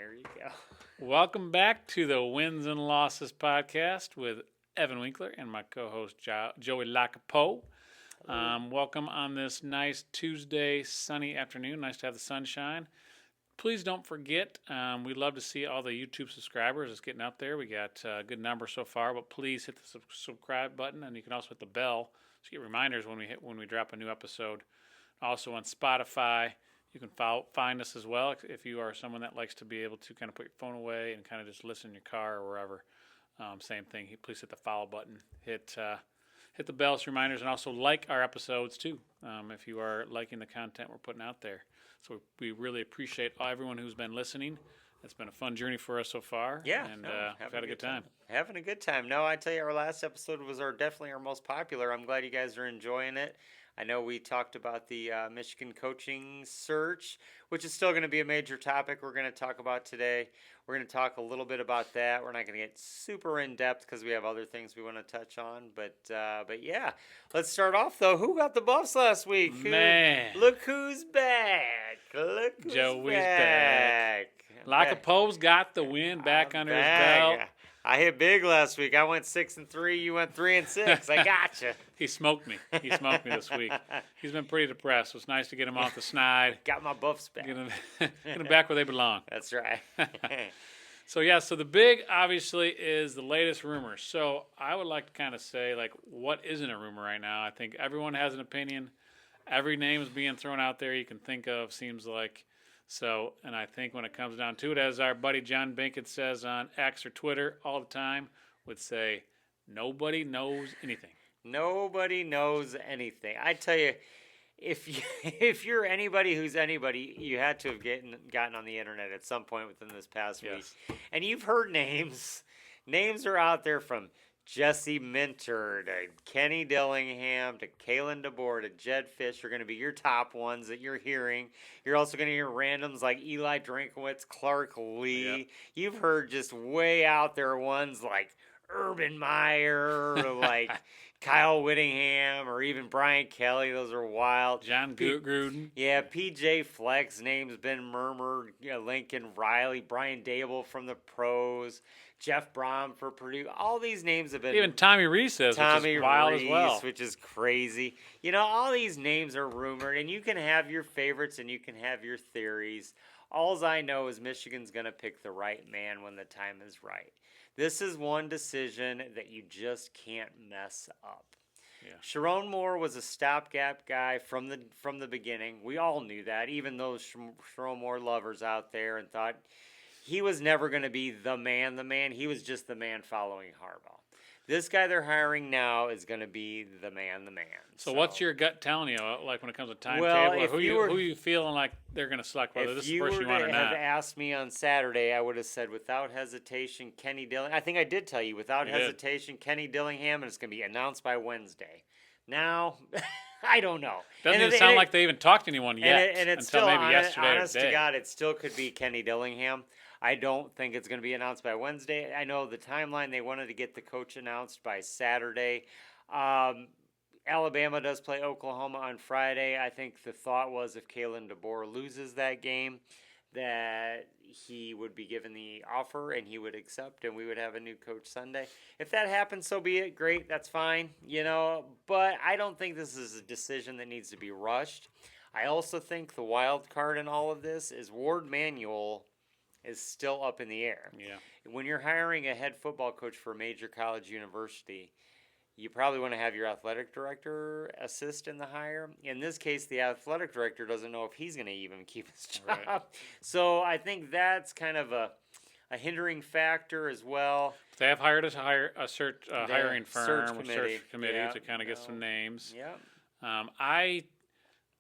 There you go. Welcome back to the Wins and Losses podcast with Evan Winkler and my co-host Joey Lacapo. Welcome on this nice Tuesday sunny afternoon. Nice to have the sunshine. Please don't forget, we'd love to see all the YouTube subscribers. It's getting up there. We got a good number so far, but please hit the subscribe button, and you can also hit the bell so you get reminders when we drop a new episode. Also on Spotify. You can find us as well if you are someone that likes to be able to kind of put your phone away and kind of just listen in your car or wherever. Same thing. Please hit the follow button. Hit the bell for reminders, and also like our episodes too if you are liking the content we're putting out there. So we really appreciate everyone who's been listening. It's been a fun journey for us so far. Yeah, and we've had a good time. Having a good time. No, I tell you, our last episode was definitely our most popular. I'm glad you guys are enjoying it. I know we talked about the Michigan coaching search, which is still going to be a major topic we're going to talk about today. We're going to talk a little bit about that. We're not going to get super in-depth because we have other things we want to touch on. But yeah, let's start off, though. Who got the Buffs last week? Man. Look who's back. Look who's Joey's back. Lacapo's got the win back under his belt. I hit big last week. I went 6-3. You went 3-6. I gotcha. He smoked me. He smoked me this week. He's been pretty depressed. So it's nice to get him off the snide. Got my Buffs back. Get him back where they belong. That's right. So the big, obviously, is the latest rumor. So I would like to kind of say, what isn't a rumor right now? I think everyone has an opinion. Every name is being thrown out there you can think of, seems like. So, and I think when it comes down to it, as our buddy John Binkett says on X or Twitter all the time, would say, nobody knows anything. Nobody knows anything. I tell you, if you're anybody who's anybody, you had to have gotten on the internet at some point within this past week. And you've heard names. Names are out there from Jesse Minter to Kenny Dillingham to Kalen DeBoer to Jed Fish are going to be your top ones that you're hearing. You're also going to hear randoms like Eli Drinkowitz, Clark Lee. Yep. You've heard just way out there ones like Urban Meyer or like Kyle Whittingham or even Brian Kelly. Those are wild. John Gruden. Yeah, PJ Fleck's name's been murmured. Lincoln Riley, Brian Dable from the pros. Jeff Brom for Purdue. All these names have been... Even Tommy Rees says, which is wild as well. Which is crazy. All these names are rumored, and you can have your favorites and you can have your theories. All I know is Michigan's going to pick the right man when the time is right. This is one decision that you just can't mess up. Yeah. Sharon Moore was a stopgap guy from the beginning. We all knew that, even those Sharon Moore lovers out there, and thought... he was never going to be the man. He was just the man following Harbaugh. This guy they're hiring now is going to be the man. So what's your gut telling you, like when it comes to timetable? Who are you feeling like they're going to select, whether this is the person you want or not? If you would have asked me on Saturday, I would have said without hesitation, Kenny Dillingham. I think I did tell you, without hesitation, Kenny Dillingham, and it's going to be announced by Wednesday. Now... I don't know. Doesn't even sound like they even talked to anyone yet. And it's until still, maybe yesterday or honest to God, it still could be Kenny Dillingham. I don't think it's going to be announced by Wednesday. I know the timeline, they wanted to get the coach announced by Saturday. Alabama does play Oklahoma on Friday. I think the thought was if Kalen DeBoer loses that game, that he would be given the offer and he would accept and we would have a new coach Sunday. If that happens, so be it. Great, that's fine, But I don't think this is a decision that needs to be rushed. I also think the wild card in all of this is Ward Manuel is still up in the air. Yeah. When you're hiring a head football coach for a major college university, you probably want to have your athletic director assist in the hire. In this case, the athletic director doesn't know if he's going to even keep his job. Right. So I think that's kind of a hindering factor as well. They have hired a search hiring firm, search committee to kind of get some names. Yeah. I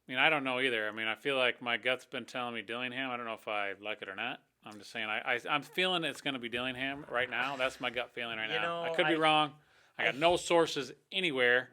don't know either. I feel like my gut's been telling me Dillingham. I don't know if I like it or not. I'm just saying I'm feeling it's going to be Dillingham right now. That's my gut feeling right now. I could be wrong. I got no sources anywhere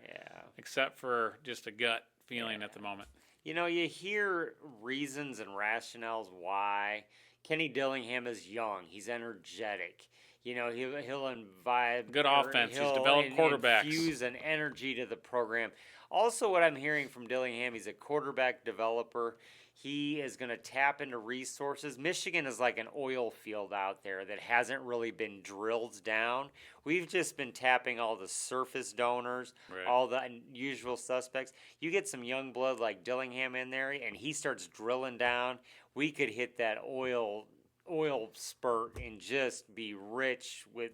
except for just a gut feeling at the moment. You hear reasons and rationales why. Kenny Dillingham is young. He's energetic. He'll invite good offense. He's developed quarterbacks. Infuse an energy to the program. Also, what I'm hearing from Dillingham, he's a quarterback developer. He is going to tap into resources. Michigan is like an oil field out there that hasn't really been drilled down. We've just been tapping all the surface donors, Right. all the usual suspects. You get some young blood like Dillingham in there, and he starts drilling down. We could hit that oil spurt and just be rich with,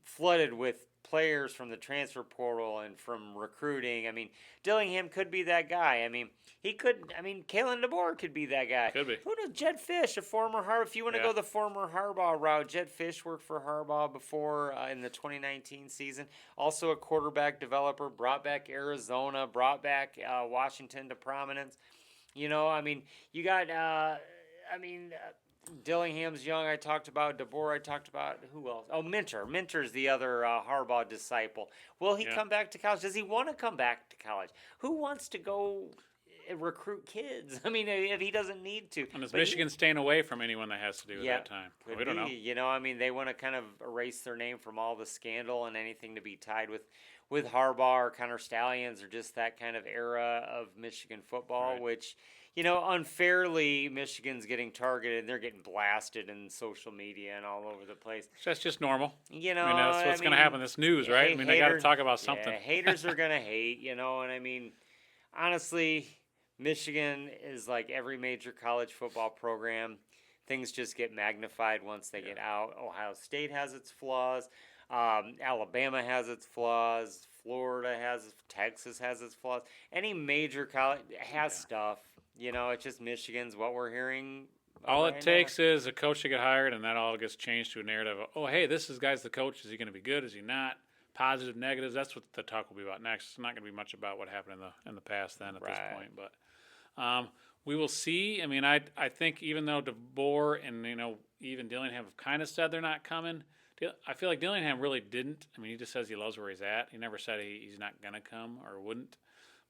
flooded with players from the transfer portal and from recruiting. Dillingham could be that guy. He could. Kalen DeBoer could be that guy. Could be. Who knows? Jed Fish, a former Harbaugh. If you want to go the former Harbaugh route, Jed Fish worked for Harbaugh before in the 2019 season. Also a quarterback developer. Brought back Arizona. Brought back Washington to prominence. You got. Dillingham's young. I talked about DeBoer. I talked about who else? Oh, Minter. Minter's the other Harbaugh disciple. Will he come back to college? Does he want to come back to college? Who wants to go recruit kids? If he doesn't need to. And is Michigan staying away from anyone that has to do with that time? We don't know. They want to kind of erase their name from all the scandal and anything to be tied with Harbaugh or Connor Stallions or just that kind of era of Michigan football, which. Unfairly, Michigan's getting targeted. They're getting blasted in social media and all over the place. That's just normal. That's what's going to happen. This news, right? They got to talk about something. Haters are going to hate, honestly, Michigan is like every major college football program. Things just get magnified once they get out. Ohio State has its flaws. Alabama has its flaws. Florida Texas has its flaws. Any major college has stuff. It's just Michigan's what we're hearing. All it takes is a coach to get hired, and that all gets changed to a narrative of, oh, hey, this guy's the coach. Is he going to be good? Is he not? Positive, negatives. That's what the talk will be about next. It's not going to be much about what happened in the past then at this point. But we will see. I think even though DeBoer and even Dillingham have kind of said they're not coming, I feel like Dillingham really didn't. He just says he loves where he's at. He never said he's not going to come or wouldn't.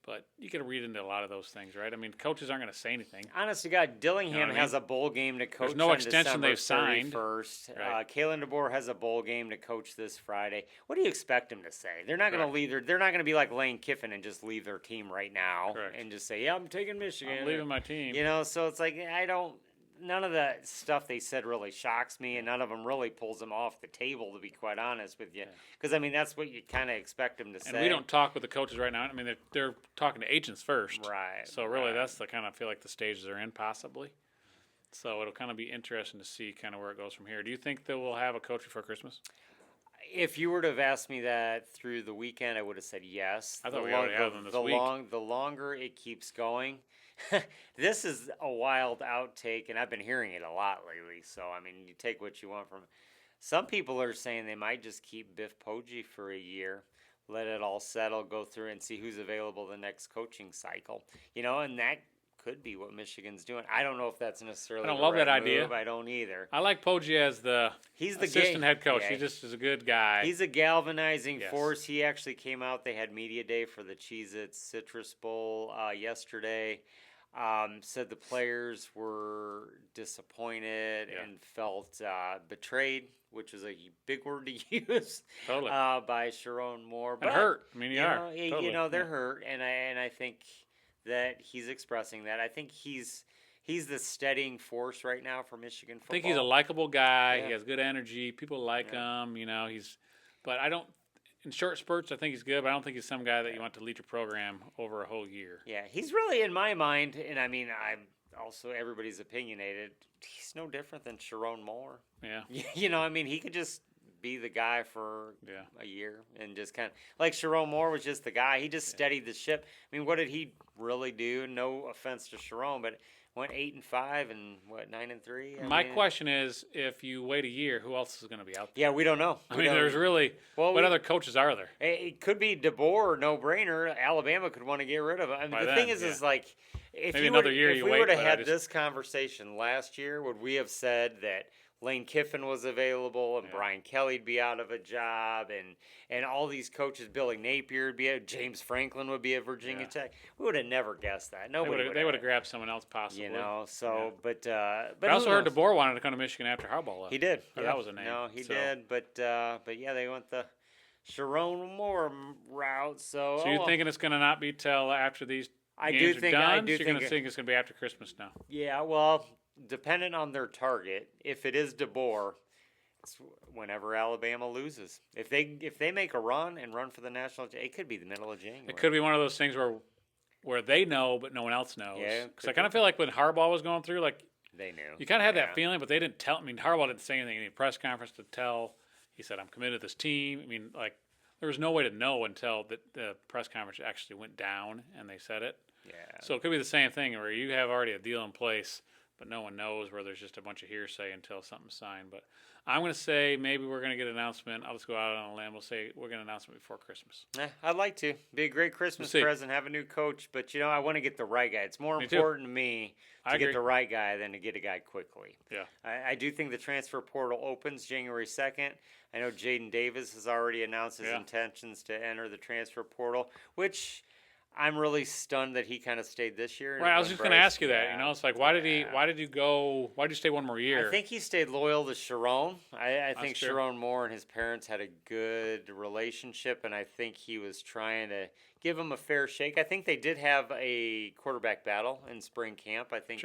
But you could read into a lot of those things, right? Coaches aren't going to say anything. Honest to God, Dillingham has a bowl game to coach. There's no on extension December they've signed. 31st. Right. Kalen DeBoer has a bowl game to coach this Friday. What do you expect him to say? They're not going to leave. They're not going to be like Lane Kiffin and just leave their team right now and just say, "Yeah, I'm taking Michigan. I'm leaving my team." So it's like none of the stuff they said really shocks me, and none of them really pulls them off the table, to be quite honest with you. Because, that's what you kind of expect them to say. And we don't talk with the coaches right now. They're talking to agents first. Right. So, really, that's the kind of feel like the stages they're in, possibly. So, it'll kind of be interesting to see kind of where it goes from here. Do you think that we'll have a coach before Christmas? If you were to have asked me that through the weekend, I would have said yes. I thought we already have them this week. The longer it keeps going, this is a wild outtake, and I've been hearing it a lot lately. So, you take what you want from it. Some people are saying they might just keep Biff Poggi for a year, let it all settle, go through and see who's available the next coaching cycle. And that could be what Michigan's doing. I don't know if that's necessarily I don't love that idea. I don't either. I like Poggi as the assistant head coach. He just is a good guy. He's a galvanizing force. He actually came out. They had media day for the Cheez-It Citrus Bowl yesterday. Said the players were disappointed and felt betrayed, which is a big word to use. Totally. By Sharon Moore. But hurt. Totally. They're hurt, and I think that he's expressing that. I think he's the steadying force right now for Michigan football. I think he's a likable guy. Yeah. He has good energy. People like him. But I don't. In short spurts, I think he's good, but I don't think he's some guy that you want to lead your program over a whole year. Yeah, he's really, in my mind, and I'm also, everybody's opinionated, he's no different than Sharon Moore. Yeah. He could just be the guy for a year and just kind of, like Sharon Moore was just the guy. He just steadied the ship. What did he really do? No offense to Sharon, but went 8-5 and 9-3. My question is, if you wait a year, who else is going to be out there? Yeah, we don't know. There's really what other coaches are there? It could be DeBoer, no brainer. Alabama could want to get rid of him. The thing is like, if maybe we would have had this conversation last year, would we have said that Lane Kiffin was available and Brian Kelly'd be out of a job and all these coaches, Billy Napier would be at, James Franklin would be at Virginia Tech? We would have never guessed that. Nobody they would have grabbed someone else possibly. But I also heard DeBoer wanted to come to Michigan after Harbaugh left. He did. That was a name. No, he did. But they went the Sharon Moore route. So you're thinking it's going to not be till after these I games do are think. done, I so do you're going think. to think it's going to be after Christmas now. Yeah. Well, dependent on their target, if it is DeBoer, it's whenever Alabama loses. If they make a run and run for the national, it could be the middle of January. It could be one of those things where they know, but no one else knows. Yeah, Because I kind of feel like when Harbaugh was going through, like, they knew. you kind of had that feeling, but they didn't tell. I mean, Harbaugh didn't say anything in the press conference to tell. He said, "I'm committed to this team." I mean, like, there was no way to know until the press conference actually went down and they said it. Yeah. So it could be the same thing where you have already a deal in place, but no one knows, where there's just a bunch of hearsay until something's signed. But I'm going to say maybe we're going to get an announcement. I'll just go out on a limb. We'll say we're going to announce it before Christmas. I'd like to. Be a great Christmas present, have a new coach, but I want to get the right guy. It's more important to me to get the right guy than to get a guy quickly. Yeah. I do think the transfer portal opens January 2nd. I know Jaden Davis has already announced his intentions to enter the transfer portal, which I'm really stunned that he kind of stayed this year. Right, I was just going to ask you that. It's like, why did you stay one more year? I think he stayed loyal to Sharon. I think true. Sharon Moore and his parents had a good relationship, and I think he was trying to give him a fair shake. I think they did have a quarterback battle in spring camp. I think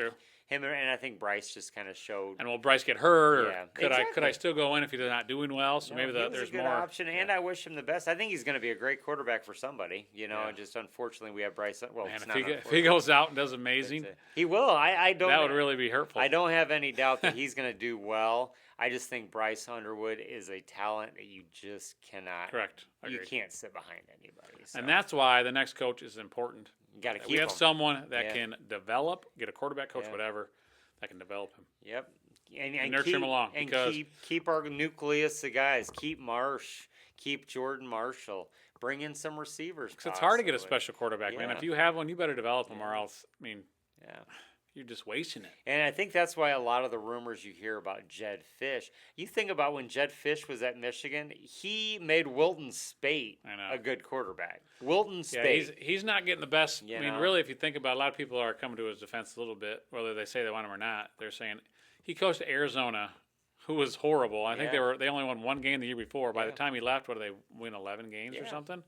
him and I think Bryce just kind of showed. And will Bryce get hurt? Or could exactly. I still go in if he's not doing well? So maybe there's a good more option, and I wish him the best. I think he's going to be a great quarterback for somebody. And just unfortunately we have Bryce. Well, Man, it's if he goes out and does amazing, he will. I don't. That would really be hurtful. I don't have any doubt that he's going to do well. I just think Bryce Underwood is a talent that you just cannot. Correct. You can't sit behind anybody. So. And that's why the next coach is important. You got to keep. We have him. someone that can develop, get a quarterback coach, whatever, that can develop him. Yep. And nurture him along. And because keep our nucleus of guys. Keep Marsh. Keep Jordan Marshall. Bring in some receivers. Because it's hard to get a special quarterback, man. If you have one, you better develop him, or else, you're just wasting it. And I think that's why a lot of the rumors you hear about Jedd Fisch. You think about when Jedd Fisch was at Michigan, he made Wilton Speight a good quarterback. Wilton Speight. He's not getting the best. I mean, really, if you think about it, a lot of people are coming to his defense a little bit, whether they say they want him or not. They're saying he coached Arizona, who was horrible. I think they only won one game the year before. By the time he left, what did they win, 11 games or something?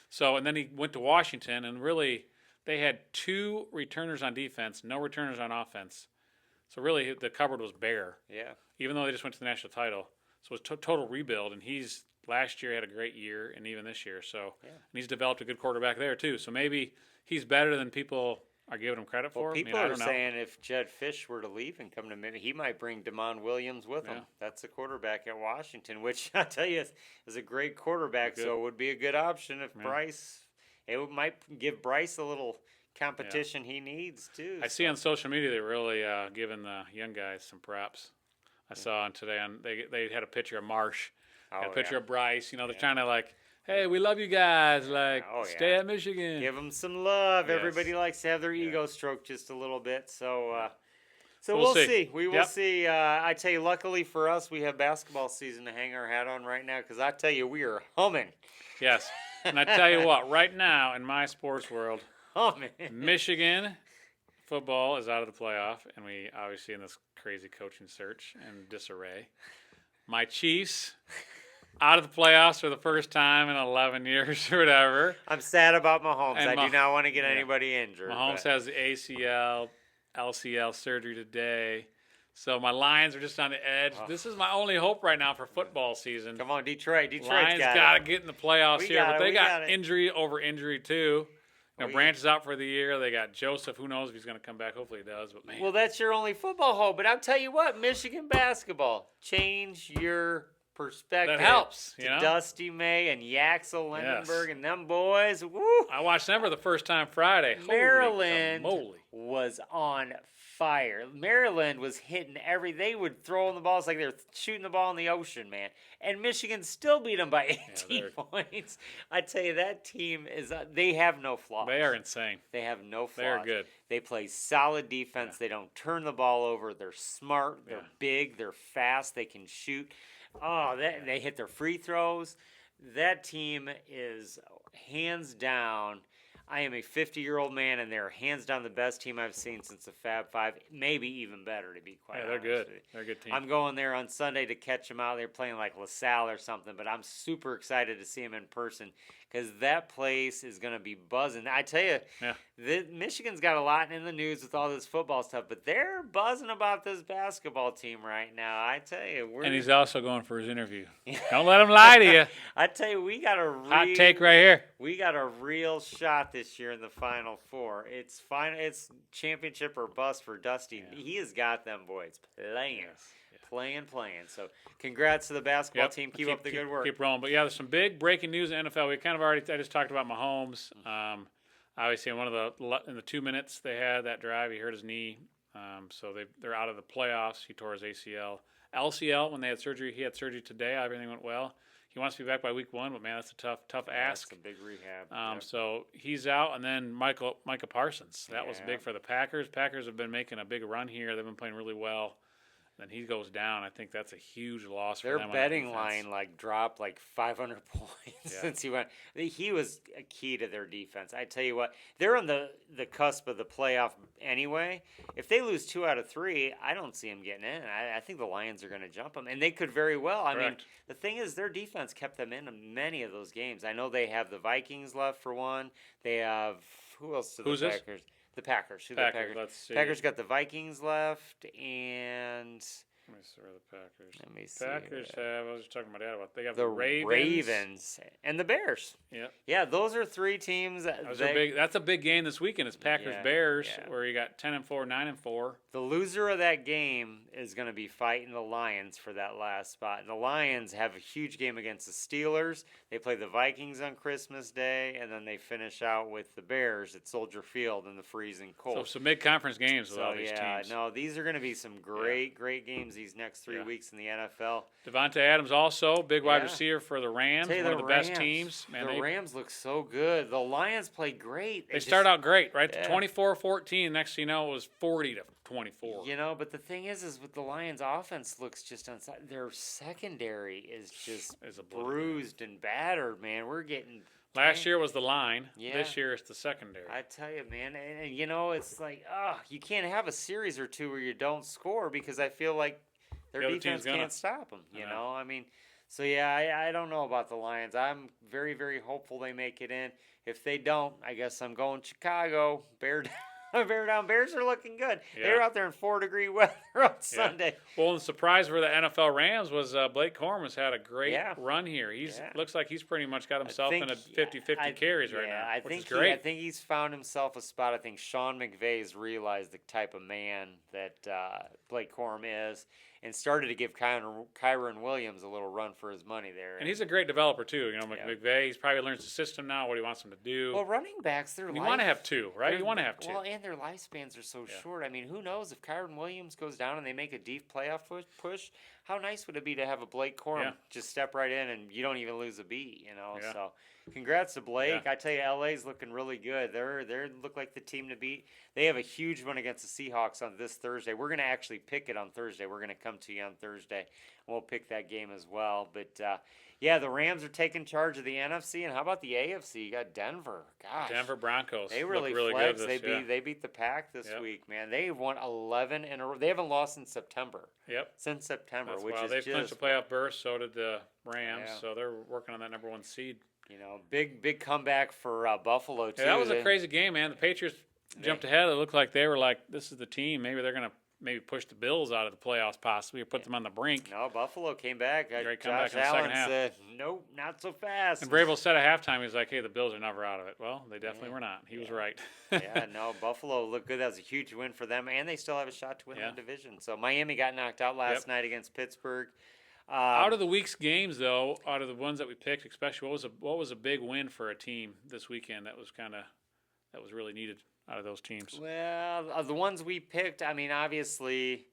So, and then he went to Washington, and really they had 2 returners on defense, no returners on offense. So really the cupboard was bare. Yeah. Even though they just went to the national title. So it was total rebuild, and he's last year had a great year, and even this year. So and he's developed a good quarterback there too. So maybe he's better than people are giving him credit for. People are saying if Jedd Fisch were to leave and come to Minnesota, he might bring Damon Williams with him. That's a quarterback at Washington, which I tell you is a great quarterback. So it would be a good option if Bryce. It might give Bryce a little competition he needs too. I see on social media they're really giving the young guys some props. I saw on today they had a picture of Marsh, a picture of Bryce. They're trying to like, hey, we love you guys. Like, stay at Michigan. Give them some love. Yes. Everybody likes to have their ego stroked just a little bit. So, we'll see. We will see. I tell you, luckily for us, we have basketball season to hang our hat on right now because I tell you, we are humming. Yes. And I tell you what, right now in my sports world, Michigan football is out of the playoff, and we obviously in this crazy coaching search and disarray. My Chiefs out of the playoffs for the first time in 11 years or whatever. I'm sad about Mahomes. I do not want to get anybody injured. Mahomes has the ACL, LCL surgery today. So my Lions are just on the edge. This is my only hope right now for football season. Come on, Detroit. Lions got to get in the playoffs here, but they got injury over injury too. Branch is out for the year. They got Joseph. Who knows if he's going to come back? Hopefully he does. But man, well, that's your only football hope. But I'll tell you what, Michigan basketball, change your perspective. That helps. Dusty May and Yaxel Lindenberg and them boys. Woo! I watched them for the first time Friday. Maryland was on fire. Maryland was hitting they would throw in the balls like they were shooting the ball in the ocean, man. And Michigan still beat them by 18 points. I tell you, that team they have no flaws. They are insane. They have no flaws. They're good. They play solid defense. They don't turn the ball over. They're smart. They're big. They're fast. They can shoot. They hit their free throws. That team is hands down. I am a 50-year-old man, and they're hands down the best team I've seen since the Fab Five. Maybe even better, to be quite Yeah, honest. they're good. with you. They're a good team. I'm going there on Sunday to catch them out. They're playing like LaSalle or something, but I'm super excited to see them in person because that place is going to be buzzing. I tell you, Yeah. Michigan's got a lot in the news with all this football stuff, but they're buzzing about this basketball team right now. I tell you, And he's also going for his interview. Don't let him lie to you. I tell you, we got a Hot take right here. We got a real shot this year in the Final Four. It's championship or bust for Dusty. Yeah. He has got them boys playing. Yes. Playing. So, congrats to the basketball team. Keep up the good work. Keep rolling. But yeah, there's some big breaking news in the NFL. We kind of already. I just talked about Mahomes. Obviously, in the 2 minutes they had that drive, he hurt his knee. So they're out of the playoffs. He tore his ACL, LCL when they had surgery. He had surgery today. Everything went well. He wants to be back by week 1, but man, that's a tough ask. That's a big rehab. Yep. So he's out, and then Micah Parsons. That was Yeah. big for the Packers. Packers have been making a big run here. They've been playing really well. Then he goes down. I think that's a huge loss for Their them. betting line dropped 500 points Yeah. since he went. He was a key to their defense. I tell you what, they're on the cusp of the playoff anyway. If they lose 2 out of 3, I don't see them getting in. I think the Lions are going to jump them, and they could very well. I mean, Correct. the thing is, their defense kept them in many of those games. I know they have the Vikings left for one. They have who else? Who's this? Packers? The Packers. Who Packers, the Packers? let's see. Packers got the Vikings left, and Let me see where the Packers. let me see. Packers have. I was just talking to my dad about. They got The the Ravens. Ravens and the Bears. Yep. Yeah, those are 3 teams. That's a big game this weekend. It's Packers Yeah, Bears, yeah. where you got 10-4, 9-4. The loser of that game is going to be fighting the Lions for that last spot. And the Lions have a huge game against the Steelers. They play the Vikings on Christmas Day, and then they finish out with the Bears at Soldier Field in the freezing So cold. some big conference games with So, all these yeah, teams. no, these are going to be some great games these next 3 Yeah. weeks in the NFL. Devontae Adams also big wide Yeah. receiver for the Rams, Tell you, one of the best Rams, teams. Man, the Rams look so good. The Lions play great. they start out great, right? Yeah. 24-14. Next thing you know, it was 40-24. You know, but the thing is with the Lions' offense looks just unsight. Their secondary is just Is a bloody bruised and battered, man. We're getting Last year was the line. Yeah. This year it's the secondary. I tell you, man, and you know, it's like, you can't have a series or two where you don't score because I feel like their The other team's defense gonna. can't stop them. You I know, know. I mean, so yeah, I don't know about the Lions. I'm very, very hopeful they make it in. If they don't, I guess I'm going Chicago. Bear down. Bears are looking good. Yeah. They were out there in 4-degree weather on Sunday. Well, and the surprise for the NFL Rams was Blake Corum has had a great Yeah. run here. He's looks like he's pretty much got I himself think in a he- 50-50 carries right now, I which think is great. I think he's found himself a spot. I think Sean McVay's realized the type of man that Blake Corum is, and started to give Kyron Williams a little run for his money there. And he's a great developer too. You know, Yeah. McVay. He's probably learns the system now, what he wants him to do. well, running backs, you want to have two, right? they're- You want to have two. Well, and their lifespans are so Yeah. short. I mean, who knows if Kyron Williams goes down and they make a deep playoff push? How nice would it be to have a Blake Corum Yeah. just step right in and you don't even lose a beat? You know, Yeah. so congrats to Blake. Yeah. I tell you, LA's looking really good. They look like the team to beat. They have a huge one against the Seahawks on this Thursday. We're going to actually pick it on Thursday. We're going to come to you on Thursday. We'll pick that game as well. But yeah, the Rams are taking charge of the NFC, and how about the AFC? You got Denver. Gosh, Denver Broncos. they look really, good. flexed. This, They beat the Pack this Yep. week, man. They won 11 in a row. They haven't lost in September. Yep. Since September, That's which wild. is They've clinched just the playoff berth. So did the Rams. Yeah. So they're working on that number 1 seed. you know big comeback for Buffalo too. Yeah, that was a They- crazy game, man. The Patriots jumped ahead. It looked like they were like, this is the team. Maybe they're gonna push the Bills out of the playoffs, possibly, or put them on the brink. No, Buffalo came back. Great Josh comeback in the Allen second half. said, "Nope, not so fast." And Vrabel said at halftime, he was like, "Hey, the Bills are never out of it." Well, they definitely Yeah. were not. He was right. Yeah, no, Buffalo looked good. That was a huge win for them, and they still have a shot to win Yeah. the division. So Miami got knocked out last Yep. night against Pittsburgh. Out of the week's games, though, out of the ones that we picked, especially, what was a big win for a team this weekend that was really needed out of those teams? Well, of the ones we picked, I mean, obviously,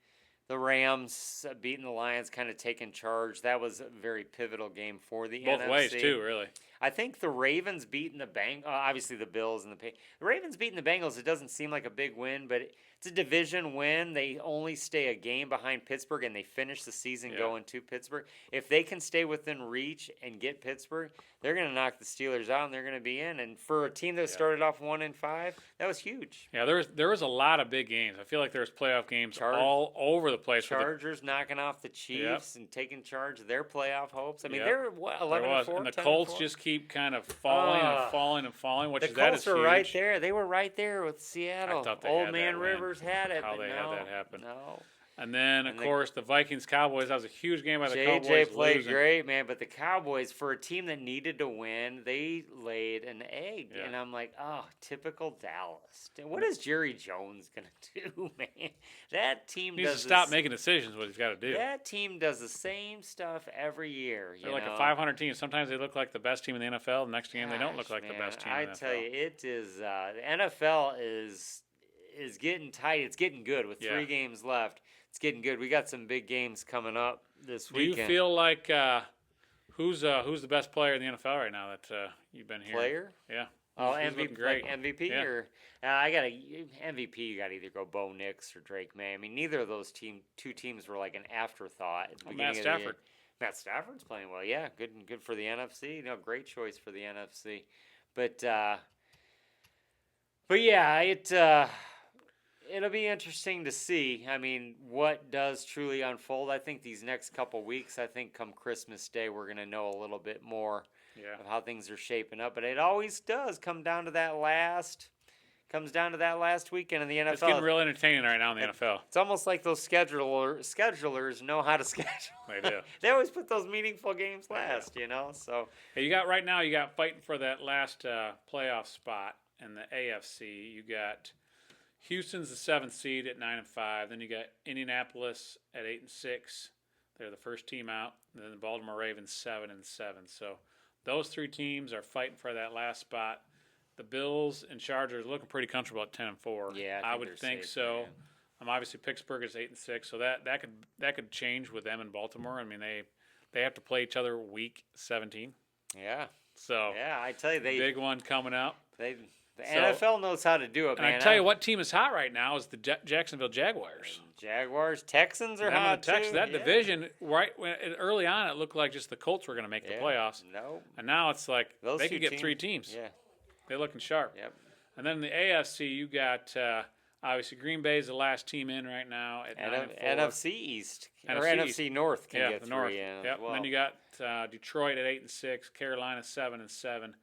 the Rams beating the Lions, kind of taking charge. That was a very pivotal game for the Both NFC. ways, too, really. I think the Ravens beating the obviously the Bills and the Ravens beating the Bengals. It doesn't seem like a big win, but it's a division win. They only stay a game behind Pittsburgh, and they finish the season going to Pittsburgh. If they can stay within reach and get Pittsburgh, they're going to knock the Steelers out, and they're going to be in. And for a team that started off 1-5, that was huge. Yeah, there was a lot of big games. I feel like there's playoff games all over the place. Chargers knocking off the Chiefs and taking charge of their playoff hopes. I mean, Yep. they're 11-4, and the Colts just keep kind of falling and falling and falling. Which the Colts are right there. They were right there with Seattle. I thought they Old had Man that win. Rivers had it. How but they no, had that happen. No. And then, of course, the Vikings-Cowboys. That was a huge game by the Cowboys. JJ played losing. great, man. But the Cowboys, for a team that needed to win, they laid an egg. Yeah. And I'm like, oh, typical Dallas. What is Jerry Jones going to do, man? That team He needs does to stop making decisions. What he's got to do. That team does the same stuff every year. They're like a 500 team. Sometimes they look like the best team in the NFL. The next game, they don't look like the best team in the NFL. I tell you, it is the NFL is getting tight. It's getting good with 3 games left. It's getting good. We got some big games coming up this weekend. Do you feel like who's the best player in the NFL right now that you've been hearing? Player? Yeah. Oh, Who's MVP, looking great. like MVP or I got MVP. You got to either go Bo Nix or Drake May. I mean, neither of those two teams were like an afterthought at the beginning Matt of the year. Stafford. Matt Stafford's playing well. Yeah, good for the NFC. Great choice for the NFC. But yeah, it'll be interesting to see. I mean, what does truly unfold? I think these next couple weeks, come Christmas Day, we're going to know a little bit more of how things are shaping up. But it always does come down to that last weekend in the NFL. It's getting real entertaining right now in the NFL. It's almost like those schedulers know how to schedule. They do. They always put those meaningful games last, So Hey, you got fighting for that last playoff spot in the AFC. You got Houston's the 7th seed at 9-5. Then you got Indianapolis at 8-6. They're the first team out. And then the Baltimore Ravens 7-7. So those 3 teams are fighting for that last spot. The Bills and Chargers are looking pretty comfortable at 10-4. Yeah, I would think so. Obviously Pittsburgh is 8-6, so that could change with them in Baltimore. I mean, they have to play each other week 17. Yeah. So yeah, I tell you, big one coming up. The NFL knows how to do it, man. And I tell you what team is hot right now is the Jacksonville Jaguars. Texans are hot too. That division, early on, it looked like just the Colts were going to make the playoffs. No. And now it's like those they could get 3 teams. Yeah. They're looking sharp. Yep. And then in the AFC, you got obviously Green Bay is the last team in right now at 9-4. NFC East or NFC North can get the 3 North. in. Yep. Well. And then you got Detroit at 8-6, Carolina 7-7,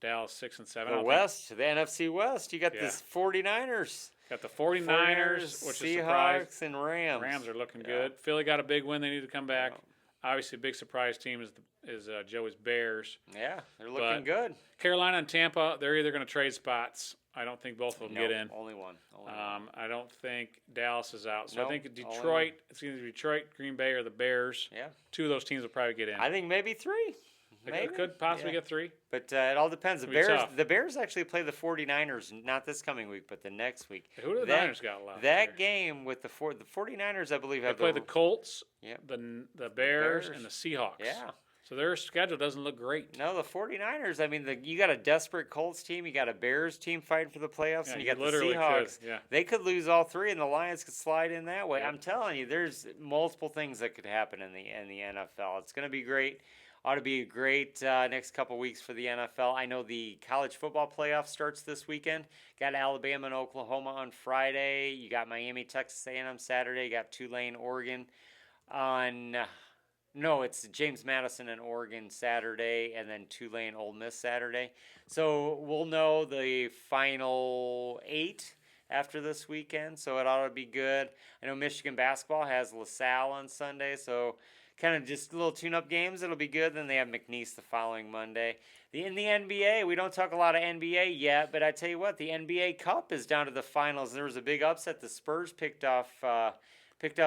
Dallas 6-7. The West, the NFC West, you got this 49ers. Got the 49ers, which is surprise. Seahawks and Rams. Rams are looking good. Philly got a big win. They need to come back. Obviously, a big surprise team is Joey's Bears. Yeah, they're looking good. Carolina and Tampa, they're either going to trade spots. I don't think both of them get in. Only one. I don't think Dallas is out. So Nope, I think Detroit, it's either Detroit, Green Bay, or the Bears. Yeah. 2 of those teams will probably get in. I think maybe 3. They could possibly get 3. But it all depends. Tough. The Bears actually play the 49ers, not this coming week, but the next week. Who do the Niners got left? That game with the 49ers, I believe, They have play the Colts, Yep. the Bears, and the Seahawks. Yeah. So their schedule doesn't look great. No, the 49ers, I mean, you got a desperate Colts team, you got a Bears team fighting for the playoffs, and you got the Seahawks. Could, yeah. They could lose all 3, and the Lions could slide in that way. Yeah. I'm telling you, there's multiple things that could happen in the NFL. It's going to be great. Ought to be a great next couple weeks for the NFL. I know the college football playoff starts this weekend. Got Alabama and Oklahoma on Friday. You got Miami, Texas A&M Saturday. You got Tulane, Oregon on... No, it's James Madison and Oregon Saturday, and then Tulane, Ole Miss Saturday. So we'll know the final 8 after this weekend, so it ought to be good. I know Michigan basketball has LaSalle on Sunday, so kind of just little tune-up games. It'll be good. Then they have McNeese the following Monday. In the NBA, we don't talk a lot of NBA yet, but I tell you what, the NBA Cup is down to the finals. There was a big upset. The Spurs picked off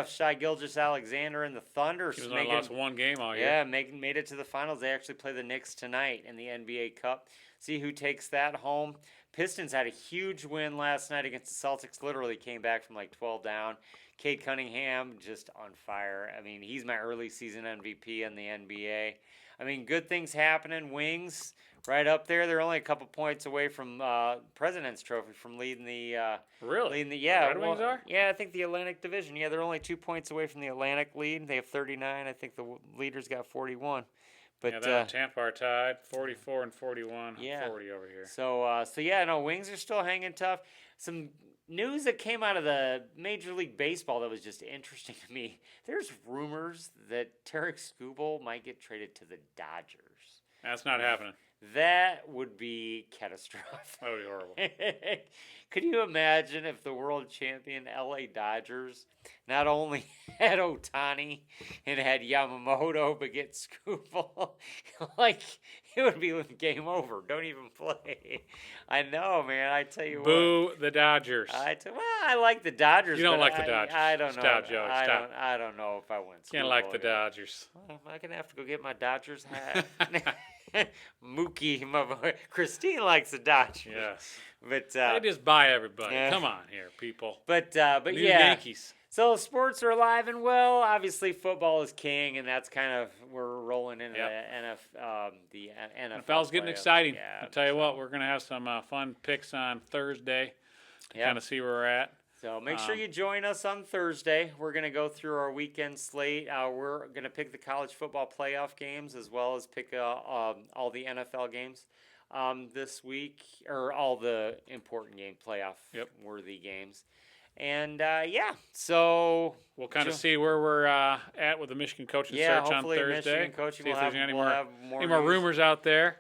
Shai Gilgeous-Alexander and the Thunder. He was only lost 1 game all year. Yeah, made it to the finals. They actually play the Knicks tonight in the NBA Cup. See who takes that home. Pistons had a huge win last night against the Celtics. Literally came back from like 12 down. Cade Cunningham just on fire. I mean, he's my early season MVP in the NBA. I mean, good things happening. Wings right up there. They're only a couple points away from President's Trophy from leading the. Really? Leading the Red Wings are? Yeah, I think the Atlantic Division. Yeah, they're only 2 points away from the Atlantic lead. They have 39. I think the leader's got 41. But yeah, that Tampa are tied, 44 and 41. Yeah. 40 over here. So yeah, no, Wings are still hanging tough. Some news that came out of the Major League Baseball that was just interesting to me. There's rumors that Tarek Skubal might get traded to the Dodgers. That's not happening. That would be catastrophic. That would be horrible. Could you imagine if the world champion LA Dodgers not only had Ohtani and had Yamamoto, but get Skubal? Like, it would be game over. Don't even play. I know, man. I tell you Boo what. the Dodgers. I like the Dodgers. You don't but like the Dodgers. I don't know. Stop, Joey. Stop. I don't know if I went Skubal. Can't like the here. Dodgers. Well, I'm going to have to go get my Dodgers hat. Mookie, my boy. Christine likes the Dodgers. Yes. But They just buy everybody. yeah. Come on here, people. but New yeah. Yankees. So sports are alive and well. Obviously, football is king, and that's kind of we're rolling into the NFL. NFL's getting playoffs. exciting. Yeah, I'll tell you what, we're going to have some fun picks on Thursday to Yep. kind of see where we're at. So make sure you join us on Thursday. We're going to go through our weekend slate. We're going to pick the college football playoff games as well as pick all the NFL games this week, or all the important playoff worthy games. And so We'll kind of see where we're at with the Michigan coaching search on hopefully Thursday. Michigan coaching See if will there's have, any we'll more, have more, any more news. rumors out there.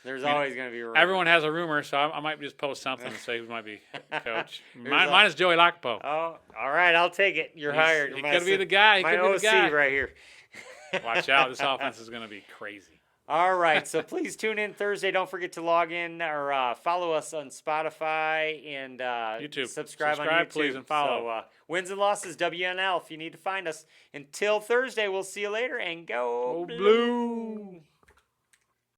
There's always going to be rumors. Everyone has a rumor, so I might just post something to say who might be coach. Mine is Joey Lockepo. Oh, all right, I'll take it. You're hired. He could be the guy. He My could be OC the guy. right here. Watch out. This offense is going to be crazy. All right, so please tune in Thursday. Don't forget to log in or follow us on Spotify and YouTube. Subscribe on YouTube. Please, and follow. So, wins and losses, WNL, if you need to find us. Until Thursday, we'll see you later, and go Blue.